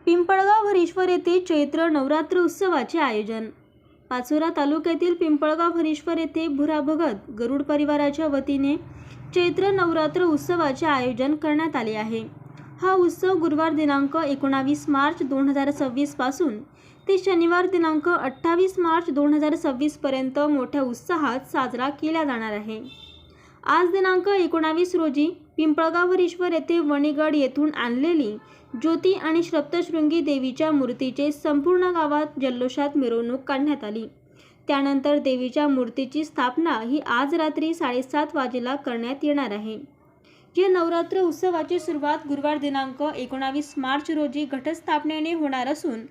पिंपळगाव हरीश्वर येथे चैत्र नवरात्र उत्सवाचे आयोजन। पाचोरा तालुक्यातील पिंपळगाव हरीश्वर येथे भुरा भगत गरुड परिवाराच्या वतीने चैत्र नवरात्र उत्सवाचे आयोजन करण्यात आले आहे। हा उत्सव गुरुवार दिनांक 19 मार्च 2026 पासून ते शनिवार दिनांक 28 मार्च 2026 पर्यंत मोठ्या उत्साहात साजरा केला जाणार आहे। आज दिनांक 19 रोजी पिंपळगाव हरीश्वर येथे वणीगड येथून आणलेली ज्योती आणि सप्तशृंगी देवीच्या मूर्तीचे संपूर्ण गावात जल्लोषात मिरवणूक काढण्यात आली। त्यानंतर देवीच्या मूर्तीची स्थापना ही आज रात्री 7:30 वाजेला करण्यात येणार आहे। या नवरात्र उत्सवाची सुरुवात गुरुवार दिनांक 19 मार्च रोजी घटस्थापनेने होणार असून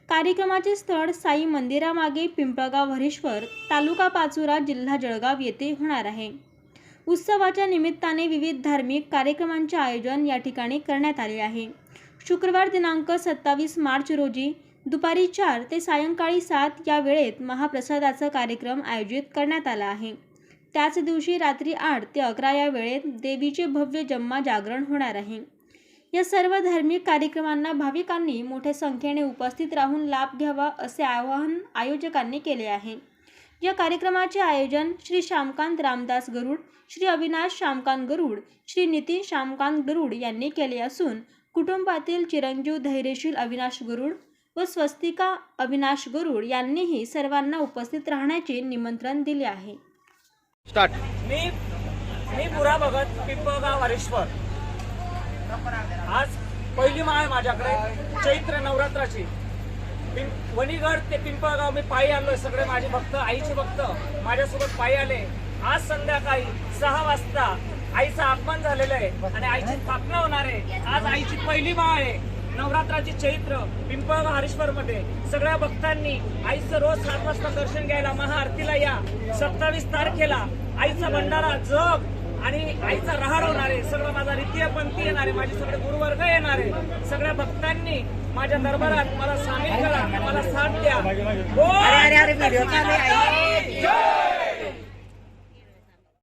कार्यक्रमाचे स्थळ साई मंदिरामागे पिंपळगाव हरीश्वर, तालुका पाचोरा, जिल्हा जळगाव येथे होणार आहे। उत्सवाच्या निमित्ताने विविध धार्मिक कार्यक्रमांचे आयोजन या ठिकाणी करण्यात आले आहे। शुक्रवार दिनांक 27 मार्च रोजी दुपारी 4 ते सायंकाळी 7 या वेळेत महाप्रसादाचा कार्यक्रम आयोजित करण्यात आला आहे। त्याच दिवशी रात्री 8 ते 11 या वेळेत देवीचे भव्य जम्मा जागरण होणार आहे। या सर्व धार्मिक कार्यक्रमांना भाविकांनी मोठ्या संख्येने उपस्थित राहून लाभ घ्यावा असे आवाहन आयोजकांनी केले आहे। या कार्यक्रमाचे आयोजन श्री श्यामकांत रामदास गरुड, श्री अविनाश श्यामकांत गरुड, श्री नितीन श्यामकांत गरुड यांनी केले असून कुटुंबातील चिरंजीव धैर्यशील अविनाश गरुड व स्वस्तिका अविनाश गरुड यांनीही सर्वांना उपस्थित राहण्याचे निमंत्रण दिले आहे। स्टार्ट। मी भुरा भगत, पिंपळगाव हरीश्वर। आज पहिली माळ माझ्याकडे चैत्र नवरात्राची। वणीगड ते पिंपळगाव मी पायी आलोय। सगळे माझे भक्त, आईचे भक्त माझ्यासोबत पायी आले। आज संध्याकाळी 6 वाजता आईचं आगमन झालेलं आहे आणि आईची स्थापना होणार आहे। आज आईची पहिली माळ आहे। नवरात्राची चैत्र पिंपळगाव हरीश्वर मध्ये सगळ्या भक्तांनी आईचं रोज 7 वाजता दर्शन घ्यायला महाआरतीला या। 27 तारखेला आईचा भंडारा जग आणि आईचा रहाड होणार आहे। सगळं माझा रीतीय पंथी येणार आहे, माझे सगळे गुरुवर्ग येणार आहे। सगळ्या भक्तांनी माझ्या दरबारात मला सामील करा, मला साथ द्या।